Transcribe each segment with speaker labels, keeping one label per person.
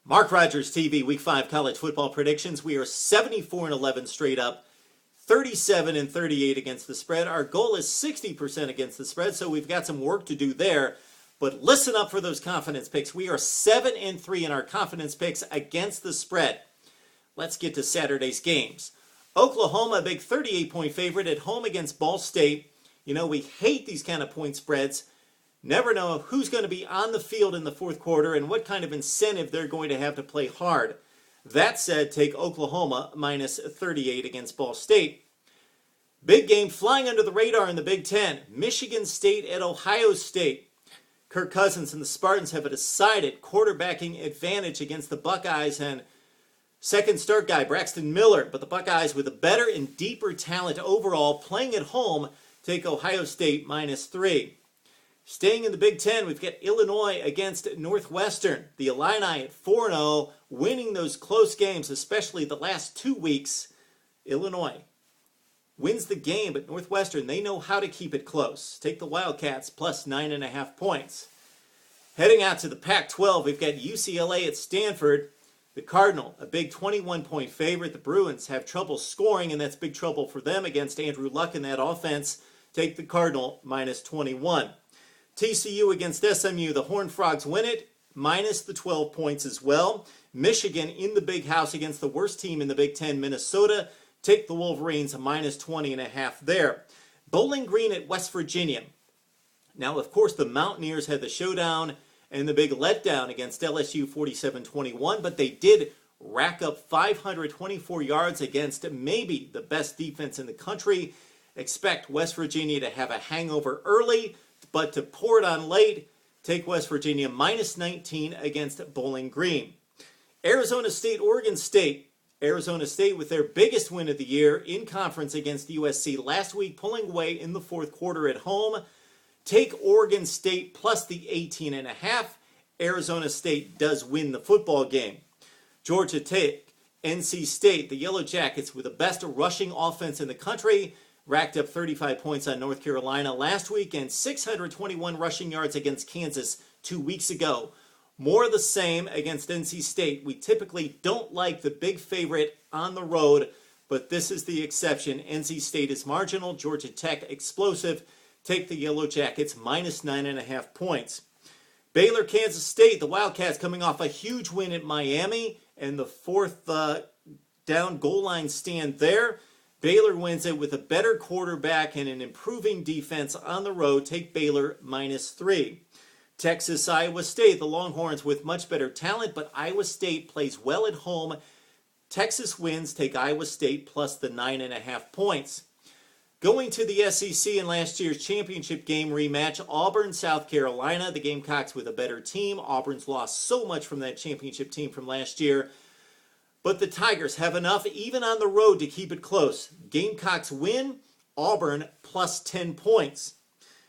Speaker 1: Mark Rogers TV, Week 5 college football predictions. We are 74-11 straight up, 37-38 against the spread. Our goal is 60% against the spread, so we've got some work to do there. But listen up for those confidence picks. We are 7-3 in our confidence picks against the spread. Let's get to Saturday's games. Oklahoma, a big 38-point favorite at home against Ball State. You know, we hate these kind of point spreads. Never know who's going to be on the field in the fourth quarter and what kind of incentive they're going to have to play hard. That said, take Oklahoma minus 38 against Ball State. Big game flying under the radar in the Big Ten. Michigan State at Ohio State. Kirk Cousins and the Spartans have a decided quarterbacking advantage against the Buckeyes and second start guy Braxton Miller. But the Buckeyes, with a better and deeper talent overall, playing at home, take Ohio State minus 3. Staying in the Big Ten, we've got Illinois against Northwestern. The Illini at 4-0, winning those close games, especially the last 2 weeks. Illinois wins the game, but Northwestern, they know how to keep it close. Take the Wildcats plus 9.5 points. Heading out to the Pac-12, we've got UCLA at Stanford. The Cardinal, a big 21-point favorite. The Bruins have trouble scoring, and that's big trouble for them against Andrew Luck in that offense. Take the Cardinal minus 21. TCU against SMU, the Horned Frogs win it, minus the 12 points as well. Michigan in the big house against the worst team in the Big Ten, Minnesota. Take the Wolverines, minus 20.5 there. Bowling Green at West Virginia. Now, of course, the Mountaineers had the showdown and the big letdown against LSU 47-21, but they did rack up 524 yards against maybe the best defense in the country. Expect West Virginia to have a hangover early, but to pour it on late, take West Virginia minus 19 against Bowling Green. Arizona State, Oregon State. Arizona State with their biggest win of the year in conference against USC last week, pulling away in the fourth quarter at home. Take Oregon State plus the 18.5. Arizona State does win the football game. Georgia Tech, NC State, the Yellow Jackets with the best rushing offense in the country, racked up 35 points on North Carolina last week and 621 rushing yards against Kansas 2 weeks ago. More of the same against NC State. We typically don't like the big favorite on the road, but this is the exception. NC State is marginal. Georgia Tech explosive. Take the Yellow Jackets minus 9.5 points. Baylor-Kansas State, the Wildcats coming off a huge win at Miami and the fourth down goal line stand there. Baylor wins it with a better quarterback and an improving defense on the road. Take Baylor minus 3. Texas, Iowa State, the Longhorns with much better talent, but Iowa State plays well at home. Texas wins. Take Iowa State plus the 9.5 points. Going to the SEC in last year's championship game rematch, Auburn-South Carolina. The Gamecocks with a better team. Auburn's lost so much from that championship team from last year. But the Tigers have enough, even on the road, to keep it close. Gamecocks win, Auburn plus 10 points.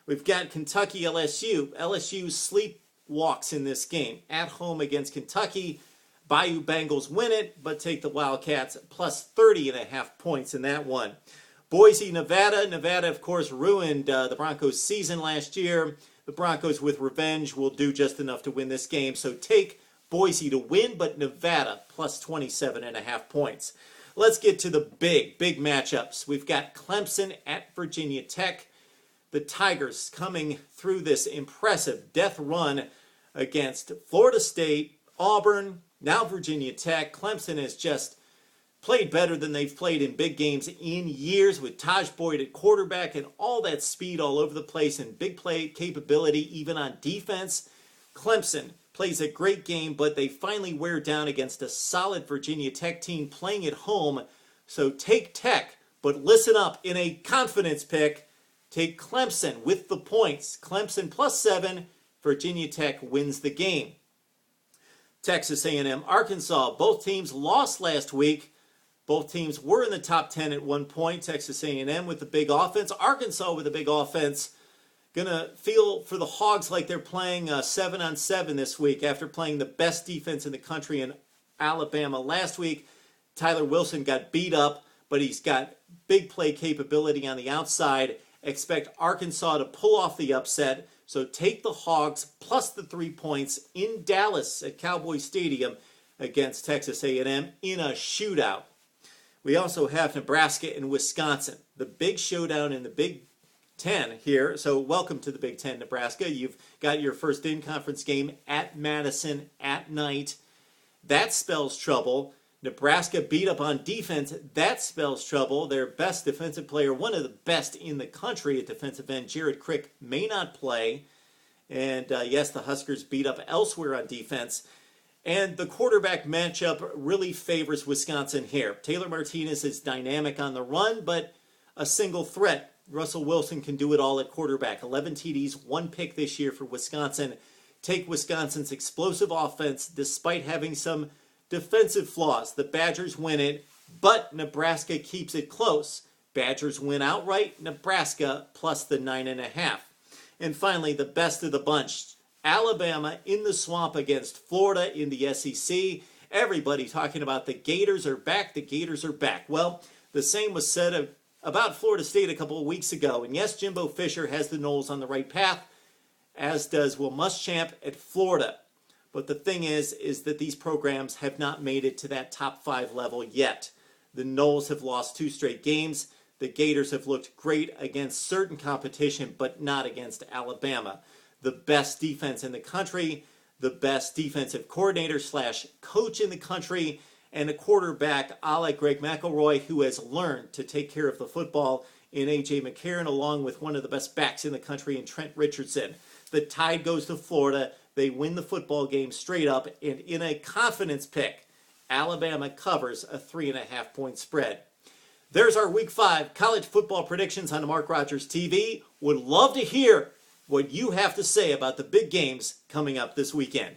Speaker 1: We've got Kentucky-LSU. LSU sleepwalks in this game. At home against Kentucky. Bayou Bengals win it, but take the Wildcats plus 30.5 points in that one. Boise, Nevada. Nevada, of course, ruined the Broncos' season last year. The Broncos, with revenge, will do just enough to win this game. So take Boise to win, but Nevada plus 27.5 points. Let's get to the big matchups. We've got Clemson at Virginia Tech. The Tigers coming through this impressive death run against Florida State, Auburn, now Virginia Tech. Clemson has just played better than they've played in big games in years with Taj Boyd at quarterback and all that speed all over the place and big play capability even on defense. Clemson plays a great game, but they finally wear down against a solid Virginia Tech team playing at home. So take Tech, but listen up, in a confidence pick, take Clemson with the points. Clemson plus 7, Virginia Tech wins the game. Texas A&M-Arkansas, both teams lost last week. Both teams were in the top 10 at one point. Texas A&M with the big offense. Arkansas with a big offense. Going to feel for the Hogs like they're playing 7-on-7 this week after playing the best defense in the country in Alabama last week. Tyler Wilson got beat up, but he's got big play capability on the outside. Expect Arkansas to pull off the upset. So take the Hogs plus the 3 points in Dallas at Cowboy Stadium against Texas A&M in a shootout. We also have Nebraska and Wisconsin, the big showdown in the Big Ten here. So welcome to the Big Ten, Nebraska. You've got your first in-conference game at Madison at night. That spells trouble. Nebraska beat up on defense. That spells trouble. Their best defensive player, one of the best in the country at defensive end, Jared Crick, may not play. And yes, the Huskers beat up elsewhere on defense. And the quarterback matchup really favors Wisconsin here. Taylor Martinez is dynamic on the run, but a single threat. Russell Wilson can do it all at quarterback. 11 TDs, 1 pick this year for Wisconsin. Take Wisconsin's explosive offense despite having some defensive flaws. The Badgers win it, but Nebraska keeps it close. Badgers win outright, Nebraska plus the 9.5. And finally, the best of the bunch. Alabama in the swamp against Florida in the SEC. Everybody talking about the Gators are back. The Gators are back. Well, the same was said about Florida State a couple of weeks ago. And yes, Jimbo Fisher has the Noles on the right path, as does Will Muschamp at Florida. But the thing is that these programs have not made it to that top 5 level yet. The Noles have lost 2 straight games. The Gators have looked great against certain competition, but not against Alabama. The best defense in the country, the best defensive coordinator / coach in the country, and a quarterback a la Greg McElroy who has learned to take care of the football in A.J. McCarron, along with one of the best backs in the country in Trent Richardson. The Tide goes to Florida. They win the football game straight up, and in a confidence pick, Alabama covers a 3.5-point spread. There's our Week 5 college football predictions on Mark Rogers TV. Would love to hear what you have to say about the big games coming up this weekend.